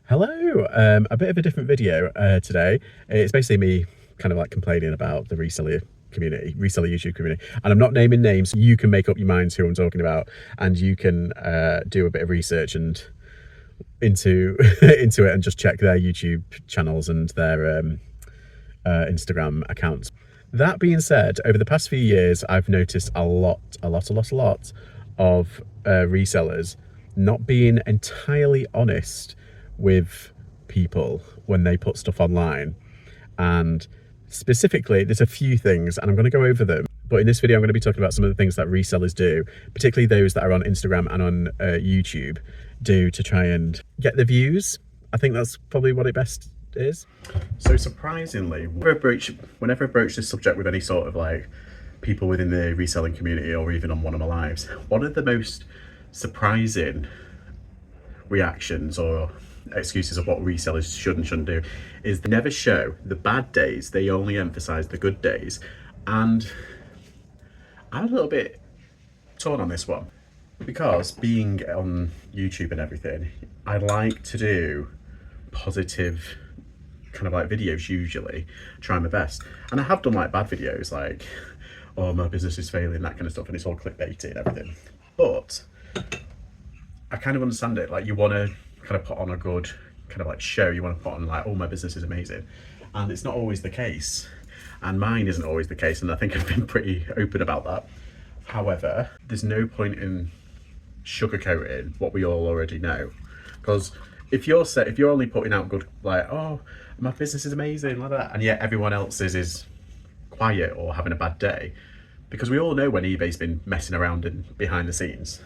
Hello, a bit of a different video today. It's basically me kind of like complaining about the reseller community, reseller YouTube community. And I'm not naming names. You can make up your minds who I'm talking about, and you can do a bit of research and into into it and just check their YouTube channels and their Instagram accounts. That being said, over the past few years, I've noticed a lot of resellers not being entirely honest with people when they put stuff online. And specifically, there's a few things, and I'm going to go over them. But in this video, I'm going to be talking about some of the things that resellers do, particularly those that are on Instagram and on YouTube, do to try and get the views. I think that's probably what it best is. So surprisingly, whenever I broach this subject with any sort of like people within the reselling community or even on one of my lives, one of the most surprising reactions or excuses of what resellers should and shouldn't do is they never show the bad days, they only emphasize the good days. And I'm a little bit torn on this one, because being on YouTube and everything, I like to do positive kind of like videos, usually try my best, and I have done like bad videos like, oh, my business is failing, that kind of stuff, and it's all clickbaity and everything. But I kind of understand it, like you want to kind of put on a good kind of like show, you want to put on like, oh, my business is amazing, and it's not always the case, and mine isn't always the case, and I think I've been pretty open about that. However, there's no point in sugarcoating what we all already know, because if you're only putting out good, like, oh, my business is amazing like that, and yet everyone else's is quiet or having a bad day, because we all know when eBay's been messing around and behind the scenes.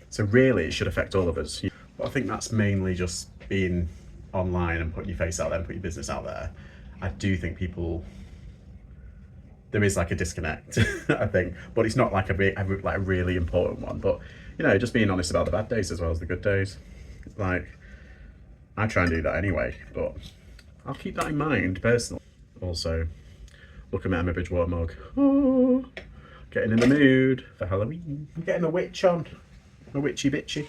So really it should affect all of us. But I think that's mainly just being online and putting your face out there and putting your business out there. I do think there is like a disconnect, I think, but it's not like a really important one. But you know, just being honest about the bad days as well as the good days. Like, I try and do that anyway, but I'll keep that in mind personally. Also, looking at my Bridgewater mug. Oh, getting in the mood for Halloween. I'm getting a witch on, a witchy bitchy.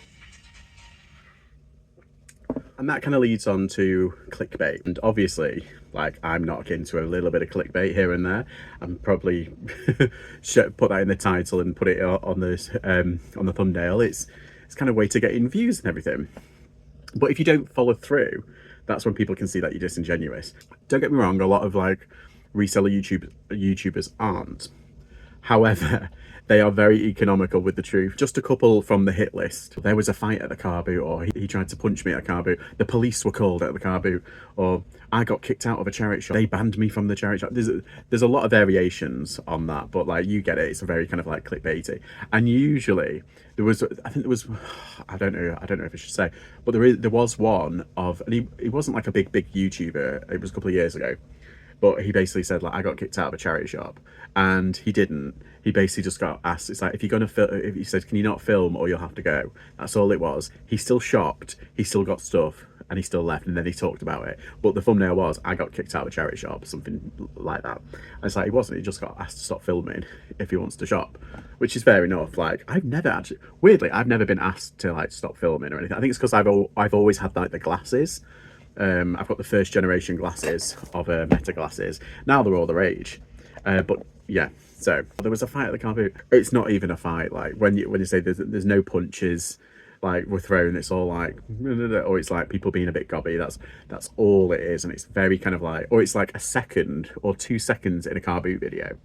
And that kind of leads on to clickbait. And obviously, like, I'm not into a little bit of clickbait here and there. I'm probably put that in the title and put it on the thumbnail. It's kind of a way to get in views and everything. But if you don't follow through, that's when people can see that you're disingenuous. Don't get me wrong, a lot of like reseller YouTubers aren't. However, they are very economical with the truth. Just a couple from the hit list. There was a fight at the Carboot, or he tried to punch me at a Carboot. The police were called at the Carboot, or I got kicked out of a charity shop. They banned me from the charity shop. There's a lot of variations on that, but like, you get it. It's a very kind of like clickbaity. And usually I don't know if I should say, but there was one of, and he wasn't like a big YouTuber. It was a couple of years ago. But he basically said, like, I got kicked out of a charity shop, and he didn't. He basically just got asked, it's like, if you're going to film, if he said, can you not film or you'll have to go? That's all it was. He still shopped, he still got stuff, and he still left, and then he talked about it. But the thumbnail was, I got kicked out of a charity shop, something like that. And it's like, he wasn't, he just got asked to stop filming if he wants to shop, which is fair enough. Like, I've never been asked to like stop filming or anything. I think it's because I've always had like the glasses. I've got the first generation glasses of Meta glasses. Now they're all the rage. But yeah, so there was a fight at the Carboot. It's not even a fight. Like when you say there's no punches like were thrown, it's all like, or it's like people being a bit gobby. That's all it is, and it's very kind of like, or it's like a second or 2 seconds in a Carboot video,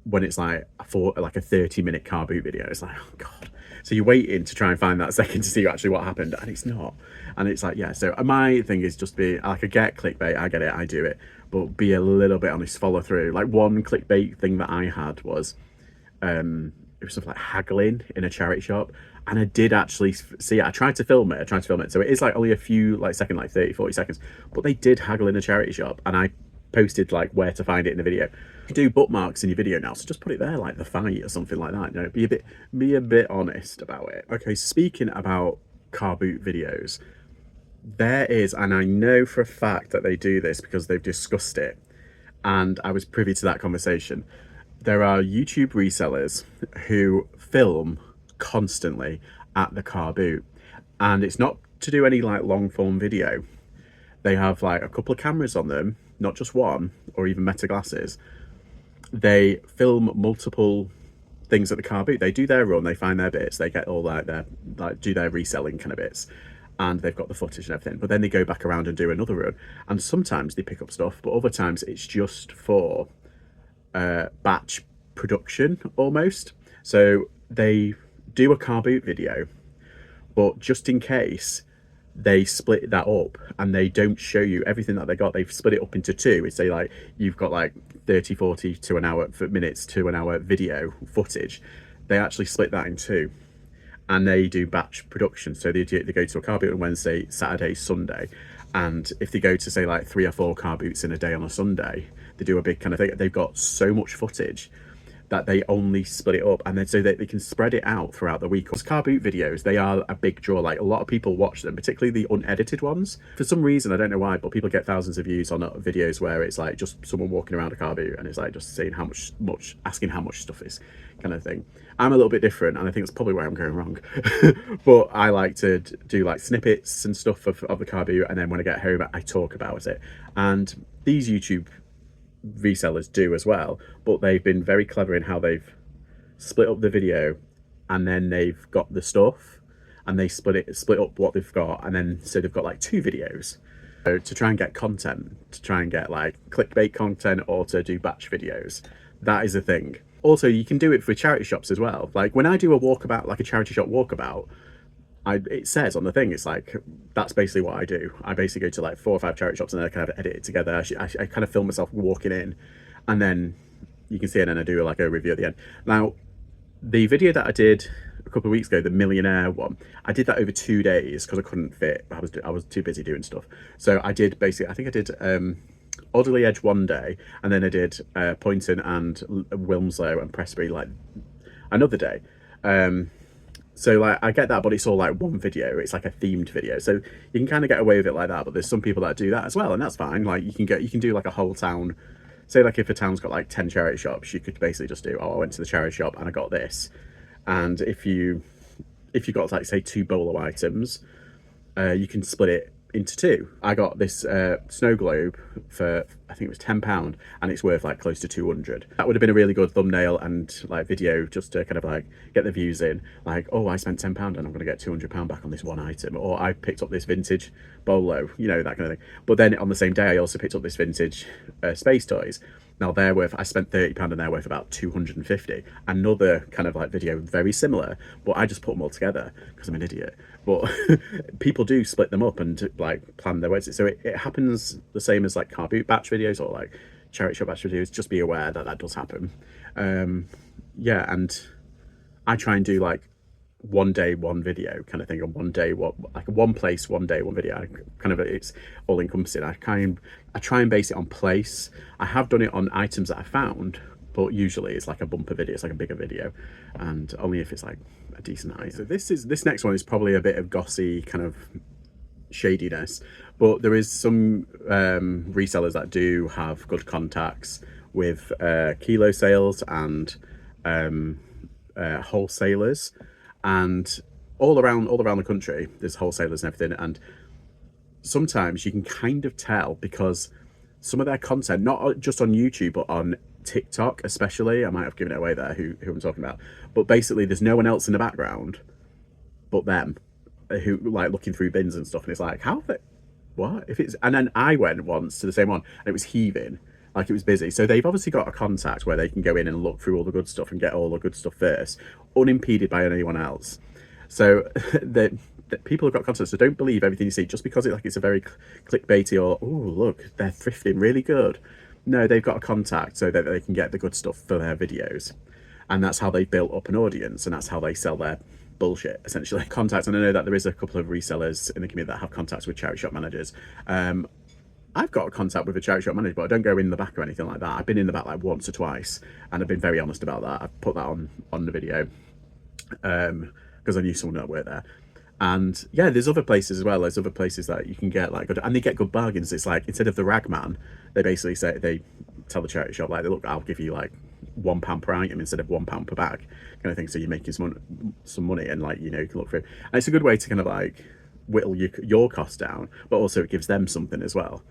when it's like a 30-minute Carboot video. It's like, oh god. So you're waiting to try and find that second to see actually what happened, and it's not. And it's like, yeah, so my thing is just be like, I get clickbait, I get it, I do it, but be a little bit honest, follow through. Like one clickbait thing that I had was, it was something like haggling in a charity shop, and I did actually see it. I tried to film it, so it is like only a few like second, like 30-40 seconds, but they did haggle in a charity shop, and I posted like where to find it in the video. You do bookmarks in your video now, so just put it there, like the fight or something like that. You know, be a bit honest about it. Okay, speaking about Carboot videos, there is, and I know for a fact that they do this because they've discussed it, and I was privy to that conversation. There are YouTube resellers who film constantly at the Carboot, and it's not to do any like long form video, they have like a couple of cameras on them, not just one, or even meta glasses. They film multiple things at the car boot. They do their run, they find their bits, they get all like their do their reselling kind of bits, and they've got the footage and everything. But then they go back around and do another run, and sometimes they pick up stuff, but other times it's just for batch production almost. So they do a car boot video, but just in case, they split that up and they don't show you everything that they got. They've split it up into two. It's say like you've got like 30, 40 to an hour minutes to an hour video footage. They actually split that in two, and they do batch production. So they go to a car boot on Wednesday, Saturday, Sunday, and if they go to say like 3 or 4 car boots in a day on a Sunday, they do a big kind of thing. They've got so much footage that they only split it up, and then so that they can spread it out throughout the week. Because car boot videos, they are a big draw. Like a lot of people watch them, particularly the unedited ones. For some reason, I don't know why, but people get thousands of views on videos where it's like just someone walking around a car boot and it's like just saying how much asking how much stuff is, kind of thing. I'm a little bit different, and I think it's probably where I'm going wrong. But I like to do like snippets and stuff of the car boot, and then when I get home, I talk about it. And these YouTube resellers do as well, but they've been very clever in how they've split up the video, and then they've got the stuff and they split up what they've got, and then so they've got like 2 videos. So to try and get content, to try and get like clickbait content, or to do batch videos, that is a thing. Also, you can do it for charity shops as well. Like when I do a walkabout, like a charity shop walkabout, it says on the thing, it's like, that's basically what I do. I basically go to like 4 or 5 charity shops and then I kind of edit it together. I kind of film myself walking in, and then you can see it, and then I do like a review at the end. Now, the video that I did a couple of weeks ago, the millionaire one, I did that over 2 days because I couldn't fit. I was too busy doing stuff. So I did basically, I think I did Alderley Edge one day, and then I did Poynton and Wilmslow and Presbury like another day. So like I get that, but it's all like one video. It's like a themed video, so you can kind of get away with it like that. But there's some people that do that as well, and that's fine. Like you can do like a whole town. Say like if a town's got like 10 charity shops, you could basically just do, oh, I went to the charity shop and I got this. And if you got like say 2 bolo items, you can split it into 2. I got this snow globe for, I think it was £10, and it's worth like close to 200. That would have been a really good thumbnail and like video, just to kind of like get the views in, like, oh, I spent £10 and I'm going to get £200 back on this one item, or I picked up this vintage bolo, you know, that kind of thing. But then on the same day I also picked up this vintage space toys. Now they're worth, I spent £30 and they're worth about 250. Another kind of like video very similar, but I just put them all together because I'm an idiot. But people do split them up and like plan their ways. So it happens the same as like car boot batch videos or like charity shop batch videos. Just be aware that that does happen. Yeah, and I try and do like one day one video kind of thing, and one day like one place one day one video. It's all encompassing. I try and base it on place. I have done it on items that I found, but usually it's like a bumper video, it's like a bigger video, and only if it's like a decent item. So this next one is probably a bit of gossy kind of shadiness, but there is some resellers that do have good contacts with kilo sales and wholesalers. And all around the country, there's wholesalers and everything. And sometimes you can kind of tell because some of their content, not just on YouTube, but on TikTok especially, I might have given it away there who I'm talking about. But basically, there's no one else in the background but them, who like looking through bins and stuff. And it's like, what? And then I went once to the same one, and it was heaving. Like it was busy. So they've obviously got a contact where they can go in and look through all the good stuff and get all the good stuff first, unimpeded by anyone else. So the people have got contact. So don't believe everything you see just because it's a very clickbaity or, oh, look, they're thrifting really good. No, they've got a contact so that they can get the good stuff for their videos. And that's how they built up an audience, and that's how they sell their bullshit, essentially. Contacts, and I know that there is a couple of resellers in the community that have contacts with charity shop managers. I've got a contact with a charity shop manager, but I don't go in the back or anything like that. I've been in the back like once or twice, and I've been very honest about that. I've put that on the video because I knew someone that worked there. And yeah, there's other places as well. There's other places that you can get like good, and they get good bargains. It's like, instead of the rag man, they basically say, they tell the charity shop, like, look, I'll give you like £1 per item instead of £1 per bag, kind of thing. So you're making some money, and like, you know, you can look through. And it's a good way to kind of like whittle your cost down, but also it gives them something as well.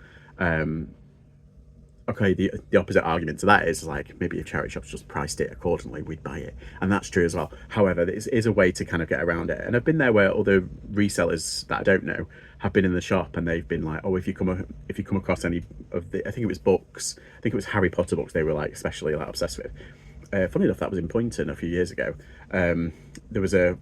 Okay, the opposite argument to that is like, maybe if charity shops just priced it accordingly, we'd buy it, and that's true as well. However, there is a way to kind of get around it, and I've been there where other resellers that I don't know have been in the shop, and they've been like, oh, if you come across any of the, I think it was books, I think it was Harry Potter books, they were like especially like obsessed with. Funny enough, that was in Poynton a few years ago. There was a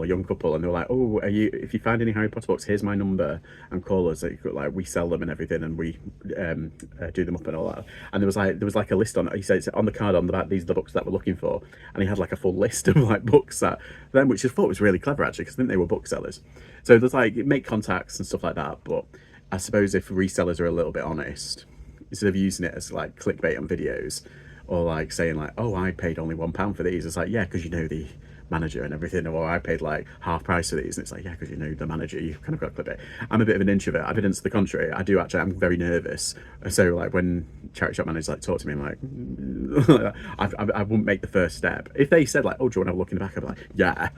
young couple, and they were like, "Oh, if you find any Harry Potter books, here's my number, and call us. Like, we sell them and everything, and we do them up and all that." And there was like a list on it. He said on the card on the back, these are the books that we're looking for, and he had like a full list of like books that them, which I thought was really clever actually, because I think they were booksellers. So there's like make contacts and stuff like that. But I suppose if resellers are a little bit honest, instead of using it as like clickbait on videos, or like saying like, oh, I paid only £1 for these, it's like, yeah, because you know the manager and everything, or I paid like half price for these, and it's like, yeah, because you know the manager, you've kind of got to clip it. I'm a bit of an introvert. Evidence to the contrary, I do actually, I'm very nervous. So like when charity shop managers like talk to me, I'm like I wouldn't make the first step. If they said like, oh, do you want to have a look in the back, I'd be like, yeah.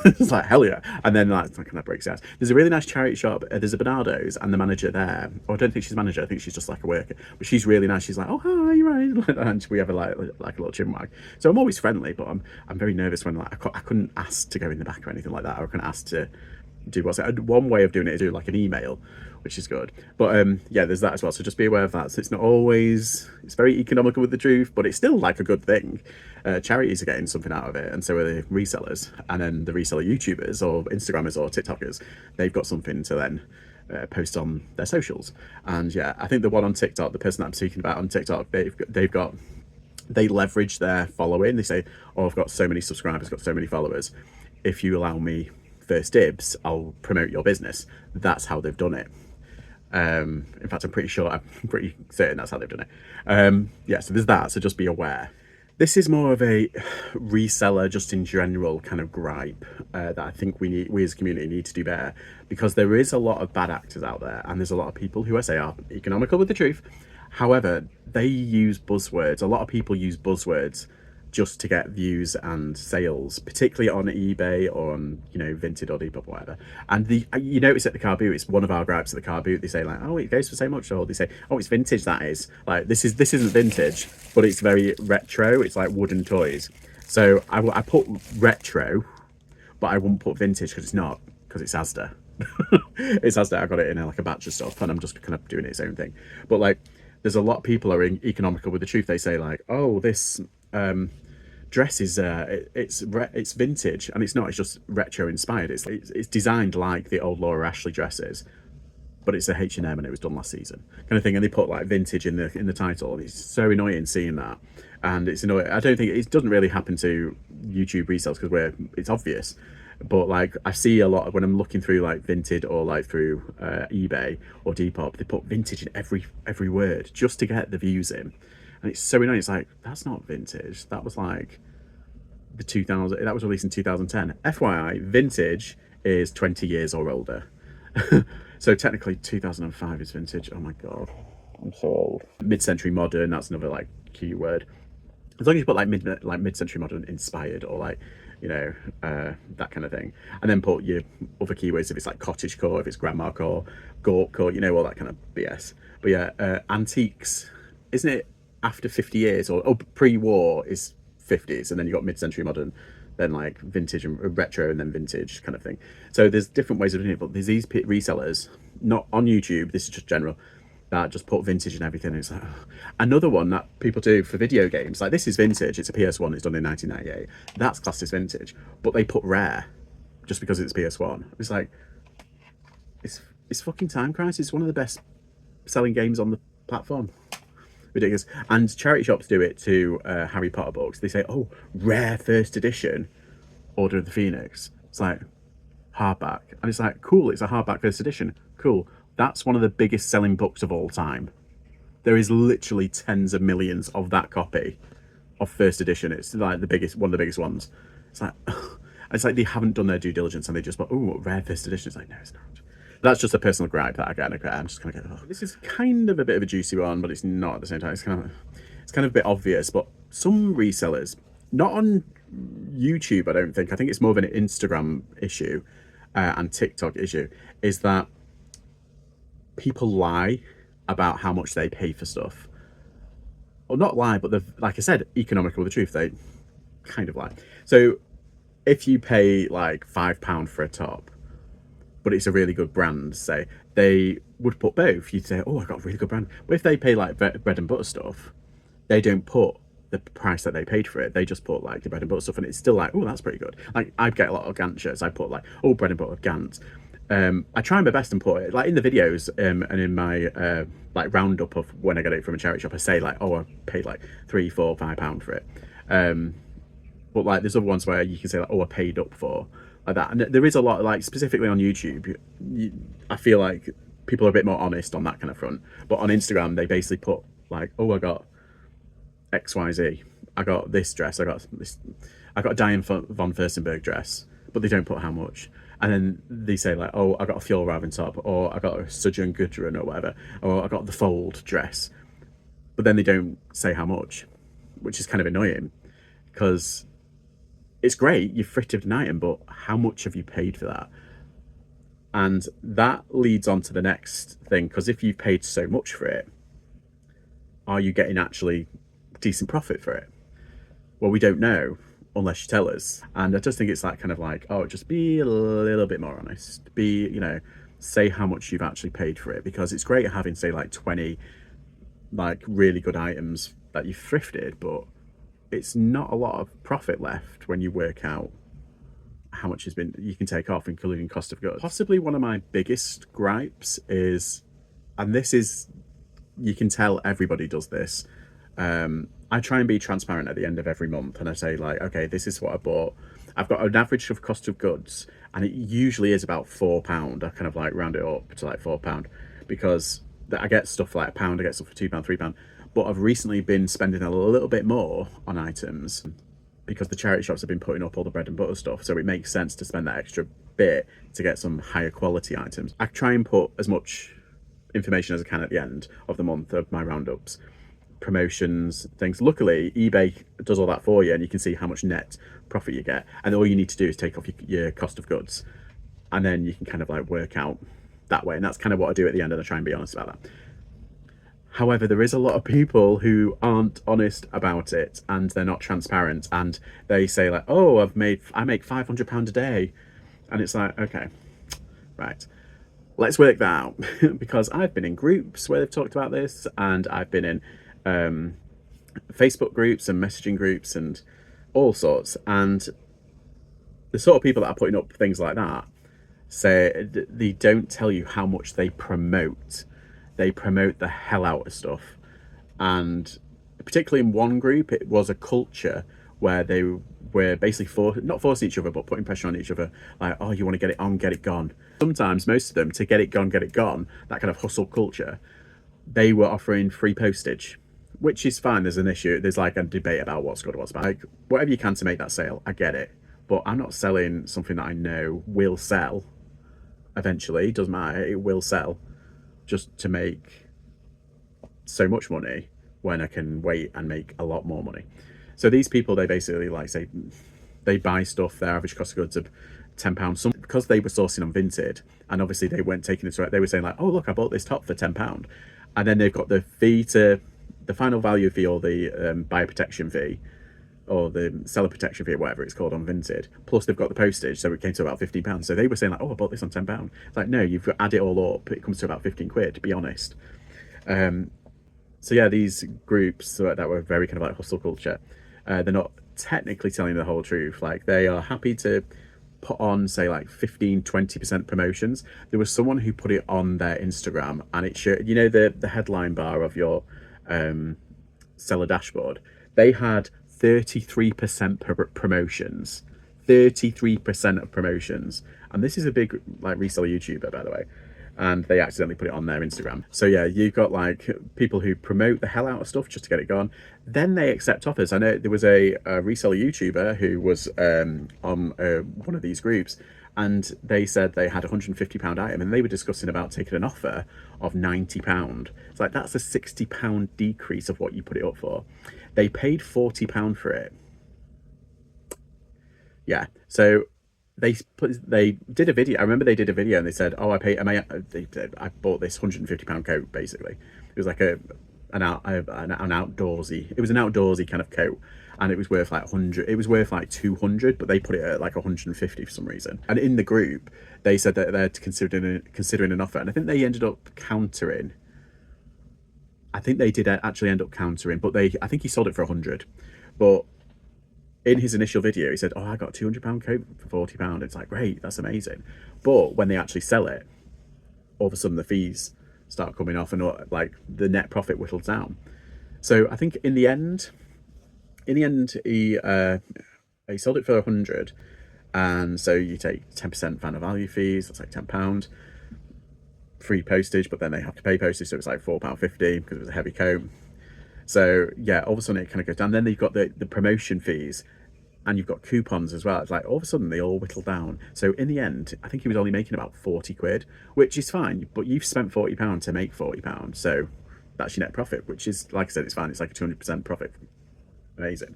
It's like, hell yeah. And then like kind of breaks out. There's a really nice charity shop, there's a Bernardo's, and the manager there, or I don't think she's a manager, I think she's just like a worker, but she's really nice. She's like, oh, hi, you're right. And we have like a little chin wag. So I'm always friendly, but I'm very nervous when like I couldn't ask to go in the back or anything like that, or I couldn't ask to do what's it. One way of doing it is do like an email, which is good. But yeah, there's that as well. So just be aware of that. So it's not always, it's very economical with the truth, but it's still like a good thing. Charities are getting something out of it, and so are the resellers. And then the reseller YouTubers or Instagrammers or TikTokers, they've got something to then post on their socials. And yeah, I think the one on TikTok, the person that I'm speaking about on TikTok, they leverage their following. They say, oh, I've got so many subscribers, got so many followers. If you allow me first dibs, I'll promote your business. That's how they've done it. In fact, I'm pretty certain that's how they've done it. Yeah, so there's that. So just be aware. This is more of a reseller, just in general, kind of gripe that I think we as a community need to do better, because there is a lot of bad actors out there, and there's a lot of people who I say are economical with the truth. However, they use buzzwords. A lot of people use buzzwords just to get views and sales, particularly on eBay or on, you know, Vinted or Depop or whatever. And you notice at the Carboot, it's one of our gripes at the Carboot. They say like, oh, it goes for so much, or they say, oh, it's vintage. That is like, this isn't vintage, but it's very retro. It's like wooden toys. So I put retro, but I wouldn't put vintage because it's not, because it's Asda. It's Asda. I got it in like a batch of stuff, and I'm just kind of doing its own thing. But like, there's a lot of people are economical with the truth. They say like, oh, this dress is it's vintage, and it's not. It's just retro inspired. It's designed like the old Laura Ashley dresses, but it's a H&M and it was done last season, kind of thing. And they put like vintage in the title, and it's so annoying seeing that. And it's annoying. I don't think it doesn't really happen to YouTube resales because it's obvious. But like, I see a lot of, when I'm looking through like Vinted or like through eBay or Depop, they put vintage in every word just to get the views in, and it's so annoying. It's like, that's not vintage. That was like the 2000. That was released in 2010. FYI, vintage is 20 years or older. So technically, 2005 is vintage. Oh my god, I'm so old. Mid-century modern. That's another like keyword. As long as you put like mid-century modern inspired, or like, you know, that kind of thing, and then put your other keywords if it's like cottagecore, if it's grandmacore, gorkcore, you know, all that kind of BS. But yeah, antiques, isn't it after 50 years, or pre-war is 50s, and then you got mid-century modern, then like vintage and retro, and then vintage kind of thing. So there's different ways of doing it, but there's these resellers, not on YouTube, this is just general, that just put vintage and everything. It's like, oh. Another one that people do for video games, like, this is vintage, it's a PS1, it's done in 1998, that's classed as vintage, but they put rare just because it's PS1. It's like, it's fucking Time Crisis. It's one of the best selling games on the platform. Ridiculous. And charity shops do it to Harry Potter books. They say, oh, rare first edition Order of the Phoenix. It's like, hardback. And it's like, cool, it's a hardback first edition, cool. That's one of the biggest selling books of all time. There is literally tens of millions of that copy of first edition. It's like one of the biggest ones. It's like they haven't done their due diligence, and they just thought, oh, rare first edition. It's like, no, it's not. That's just a personal gripe that I get. I'm just kind of going, oh, this is kind of a bit of a juicy one, but it's not at the same time. It's kind of a bit obvious. But some resellers, not on YouTube, I don't think. I think it's more of an Instagram issue. and TikTok issue is that people lie about how much they pay for stuff. Or not lie, but they've, like I said, economical with the truth. They kind of lie. So if you pay like £5 for a top, but it's a really good brand, say, they would put both. You'd say, oh, I got a really good brand. But if they pay like bread and butter stuff, they don't put the price that they paid for it. They just put like the bread and butter stuff, and it's still like, oh, that's pretty good. Like I get a lot of Gant shirts. I put like, oh, bread and butter Gant. I try my best and put it like in the videos and in my like roundup of when I get it from a charity shop. I say like, oh, I paid like £3, £4, £5 for it. But like there's other ones where you can say like, oh, I paid up for like that. And there is a lot, like specifically on YouTube, I feel like people are a bit more honest on that kind of front. But on Instagram, they basically put like, oh, I got XYZ. I got this dress. I got a Diane von Furstenberg dress, but they don't put how much. And then they say like, oh, I got a Fjallraven top, or I got a Sojourn Gudrun or whatever, or I got the Fold dress. But then they don't say how much, which is kind of annoying because it's great, you've thrifted an item, but how much have you paid for that? And that leads on to the next thing, because if you've paid so much for it, are you getting actually decent profit for it? Well, we don't know unless you tell us. And I just think it's that kind of like, oh, just be a little bit more honest. Be, you know, say how much you've actually paid for it, because it's great having, say, like 20 like really good items that you've thrifted, but it's not a lot of profit left when you work out how much has been you can take off, including cost of goods. Possibly one of my biggest gripes is, and this is, you can tell everybody does this, I try and be transparent at the end of every month, and I say like, okay, this is what I bought. I've got an average of cost of goods, and it usually is about £4. I kind of like round it up to like £4, because I get stuff like £1, I get stuff for £2, £3. But I've recently been spending a little bit more on items because the charity shops have been putting up all the bread and butter stuff, so it makes sense to spend that extra bit to get some higher quality items. I try and put as much information as I can at the end of the month of my roundups, promotions, things. Luckily, eBay does all that for you, and you can see how much net profit you get, and all you need to do is take off your cost of goods, and then you can kind of like work out that way. And that's kind of what I do at the end, and I try and be honest about that. However, there is a lot of people who aren't honest about it, and they're not transparent, and they say like, oh, I make £500 a day, and it's like, okay, right, let's work that out. Because I've been in groups where they've talked about this, and I've been in Facebook groups and messaging groups and all sorts, and the sort of people that are putting up things like that say they don't tell you how much they promote. They promote the hell out of stuff, and particularly in one group, it was a culture where they were basically not forcing each other, but putting pressure on each other, like, oh, you want to get it on, get it gone. Sometimes, most of them, to get it gone, that kind of hustle culture, they were offering free postage, which is fine. There's an issue, there's like a debate about what's good, what's bad. Like, whatever you can to make that sale, I get it, but I'm not selling something that I know will sell eventually. It doesn't matter, it will sell, just to make so much money when I can wait and make a lot more money. So these people, they basically like say they buy stuff, their average cost of goods of £10. Some, because they were sourcing on Vinted, and obviously they weren't taking it right, they were saying like, oh look, I bought this top for £10, and then they've got the fee to the final value fee, or the buyer protection fee, or the seller protection fee, or whatever it's called on Vinted, plus they've got the postage, so it came to about £15. So they were saying like, oh, I bought this on £10. It's like, no, you've got to add it all up, it comes to about 15 quid, to be honest. So yeah, these groups that were very kind of like hustle culture, they're not technically telling the whole truth. Like, they are happy to put on, say, like 15-20% promotions. There was someone who put it on their Instagram, and it showed, you know, the headline bar of your seller dashboard, they had 33% promotions. 33% of promotions. And this is a big like reseller YouTuber, by the way, and they accidentally put it on their Instagram. So yeah, you've got like people who promote the hell out of stuff just to get it gone, then they accept offers. I know there was a reseller YouTuber who was on one of these groups, and they said they had a £150 item, and they were discussing about taking an offer of £90. It's like, that's a £60 decrease of what you put it up for. They paid £40 for it. Yeah, so they did a video. I remember they did a video and they said, "Oh, I bought this £150 coat. Basically, it was like an outdoorsy. It was an outdoorsy kind of coat, and it was worth like 100. It was worth like 200, but they put it at like 150 for some reason. And in the group, they said that they're considering an offer, and I think they ended up countering. I think they did actually end up countering, but I think he sold it for 100, but in his initial video, he said, "Oh, I got a £200 coat for £40." It's like, great, that's amazing. But when they actually sell it, all of a sudden the fees start coming off, and like the net profit whittles down. So I think in the end, he sold it for 100, and so you take 10% final value fees. That's like £10. Free postage, but then they have to pay postage, so it's like £4.50 because it was a heavy coat. So yeah, all of a sudden it kind of goes down. Then you've got the promotion fees, and you've got coupons as well. It's like all of a sudden they all whittle down. So in the end, I think he was only making about 40 quid, which is fine, but you've spent £40 to make £40. So that's your net profit, which is, like I said, it's fine. It's like a 200% profit. Amazing.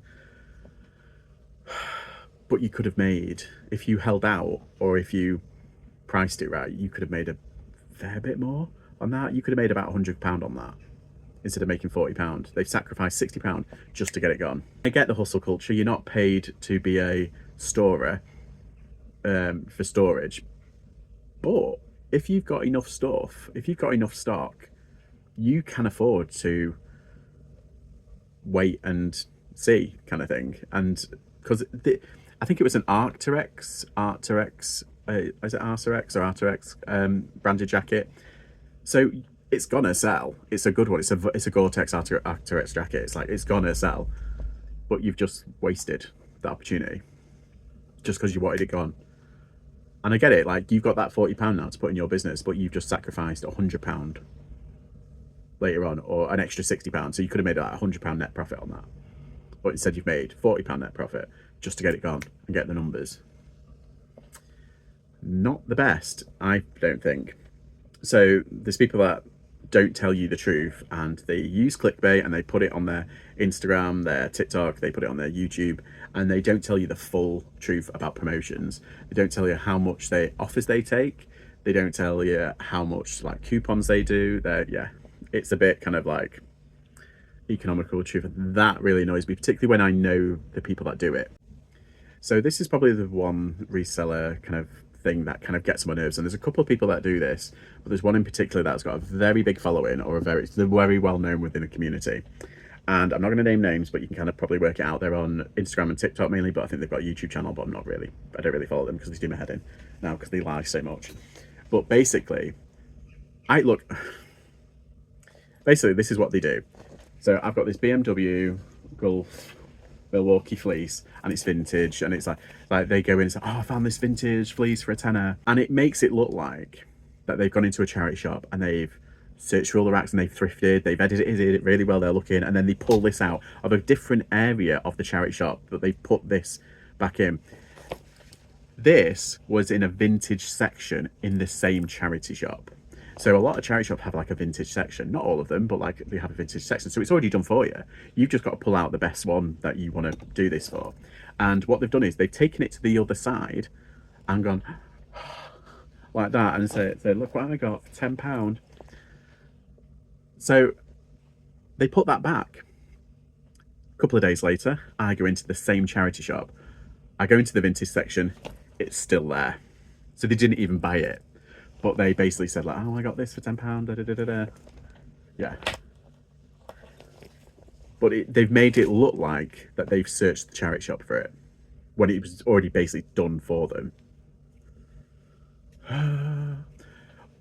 But you could have made, if you held out or if you priced it right, you could have made a fair bit more on that. You could have made about £100 on that instead of making £40. They've sacrificed £60 just to get it gone. I get the hustle culture. You're not paid to be a storer for storage, but if you've got enough stuff, if you've got enough stock, you can afford to wait and see, kind of thing. And because I think it was an Arcteryx, is it Arcteryx or Arcteryx branded jacket. So it's gonna sell. It's a good one. It's a Gore-Tex Arcteryx jacket. It's like, it's gonna sell, but you've just wasted the opportunity just because you wanted it gone. And I get it. Like, you've got that £40 now to put in your business, but you've just sacrificed £100 later on, or an extra £60. So you could have made like £100 net profit on that, but instead you've made £40 net profit just to get it gone and get the numbers. Not the best, I don't think. So there's people that don't tell you the truth, and they use clickbait and they put it on their Instagram, their TikTok, they put it on their YouTube, and they don't tell you the full truth about promotions. They don't tell you how much offers they take. They don't tell you how much like coupons they do. Yeah, it's a bit kind of like economical truth. That really annoys me, particularly when I know the people that do it. So this is probably the one reseller kind of thing that kind of gets on my nerves, and there's a couple of people that do this, but there's one in particular that's got a very big following, or they're very well known within a community, and I'm not going to name names, but you can kind of probably work it out. They're on Instagram and TikTok mainly, but I think they've got a YouTube channel, but I don't really follow them because they do my head in now because they lie so much. But basically this is what they do. So I've got this BMW Gulf Milwaukee fleece, and it's vintage, and it's like they go in and say, "Oh, I found this vintage fleece for £10," and it makes it look like that they've gone into a charity shop and they've searched through all the racks and they've thrifted, they've edited it really well, they're looking, and then they pull this out of a different area of the charity shop, but they've put this back in. This was in a vintage section in the same charity shop. So a lot of charity shops have like a vintage section, not all of them, but like they have a vintage section. So it's already done for you. You've just got to pull out the best one that you want to do this for. And what they've done is they've taken it to the other side and gone like that and say, look what I got for £10. So they put that back. A couple of days later, I go into the same charity shop. I go into the vintage section, it's still there. So they didn't even buy it. But they basically said like, "Oh, I got this for £10, da da da da da." Yeah. But they've made it look like that they've searched the charity shop for it, when it was already basically done for them.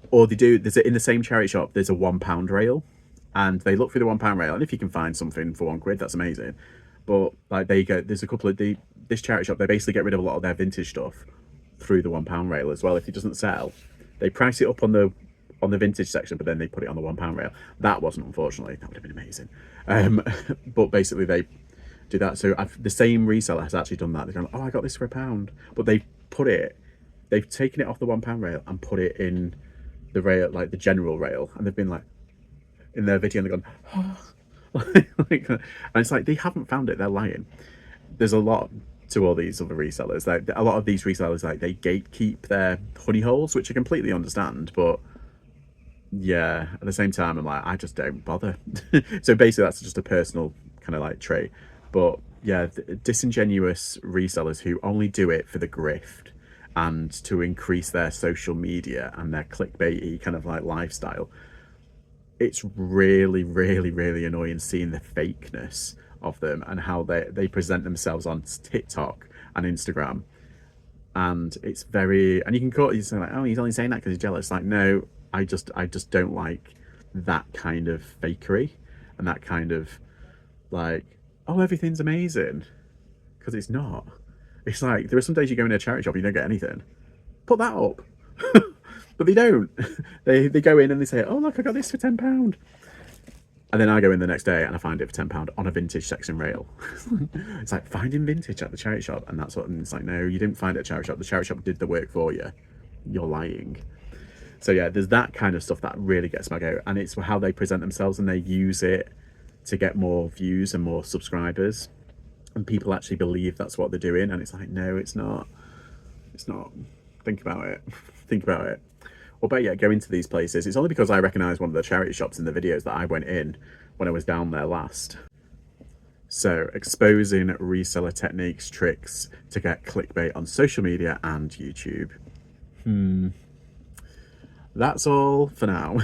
Or they do, in the same charity shop, there's a £1 rail, and they look through the £1 rail, and if you can find something for £1, that's amazing. But like there's a couple of this charity shop, they basically get rid of a lot of their vintage stuff through the £1 rail as well. If it doesn't sell, they price it up on the vintage section, but then they put it on the £1 rail. That wasn't, unfortunately. That would have been amazing. But basically they do that. So the same reseller has actually done that. They've gone, "Oh, I got this for £1," but they've taken it off the £1 rail and put it in the rail, like the general rail, and they've been like, in their video, and they've gone, "Oh." And it's like, they haven't found it. They're lying. There's a lot to all these other resellers. Like, a lot of these resellers, like, they gatekeep their honey holes, which I completely understand, but yeah, at the same time, I'm like, I just don't bother. So basically, that's just a personal kind of like trait. But yeah, disingenuous resellers who only do it for the grift and to increase their social media and their clickbaity kind of like lifestyle. It's really, really, really annoying seeing the fakeness of them and how they present themselves on TikTok and Instagram. And it's very, and you can call it, you say like, oh, he's only saying that because he's jealous. Like, no, I just don't like that kind of fakery and that kind of like, oh, everything's amazing, because it's not. It's like, there are some days you go in a charity shop, you don't get anything. Put that up. But they don't. They go in and they say, oh, look, I got this for £10. And then I go in the next day and I find it for £10 on a vintage section rail. It's like finding vintage at the charity shop, and that's what. And it's like, no, you didn't find it at a charity shop. The charity shop did the work for you. You're lying. So yeah, there's that kind of stuff that really gets my goat, and it's how they present themselves, and they use it to get more views and more subscribers, and people actually believe that's what they're doing. And it's like, no, it's not. It's not. Think about it. Think about it. Or better yet, go into these places. It's only because I recognise one of the charity shops in the videos that I went in when I was down there last. So, exposing reseller techniques, tricks to get clickbait on social media and YouTube. That's all for now.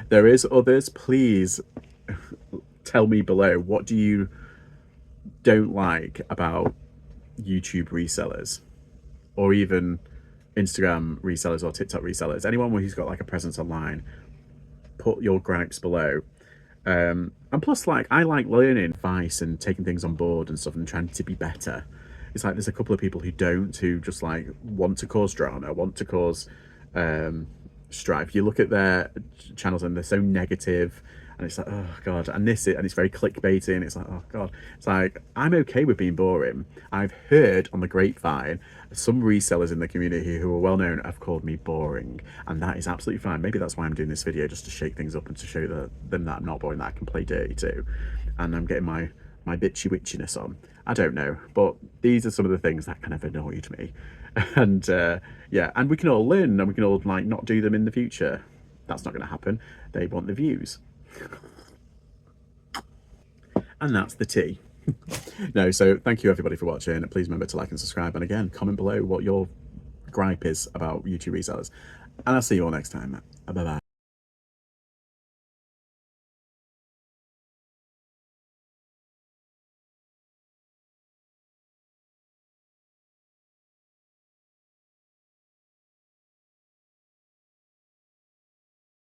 There is others. Please tell me below, what do you don't like about YouTube resellers, or even Instagram resellers or TikTok resellers? Anyone who's got like a presence online, put your gripes below. And plus, like, I like learning advice and taking things on board and stuff and trying to be better. It's like there's a couple of people who just like want to cause drama, want to cause strife. You look at their channels and they're so negative, and it's like, oh god, and it's very clickbaity, and it's like, oh god. It's like, I'm okay with being boring. I've heard on the grapevine some resellers in the community who are well known have called me boring, and that is absolutely fine. Maybe that's why I'm doing this video, just to shake things up and to show them that I'm not boring, that I can play dirty too, and I'm getting my bitchy witchiness on. I don't know, but these are some of the things that kind of annoyed me. And yeah, and we can all learn, and we can all like not do them in the future. That's not going to happen. They want the views. And that's the tea. No, so thank you everybody for watching. Please remember to like and subscribe, and again, comment below what your gripe is about YouTube resellers, and I'll see you all next time. Bye bye.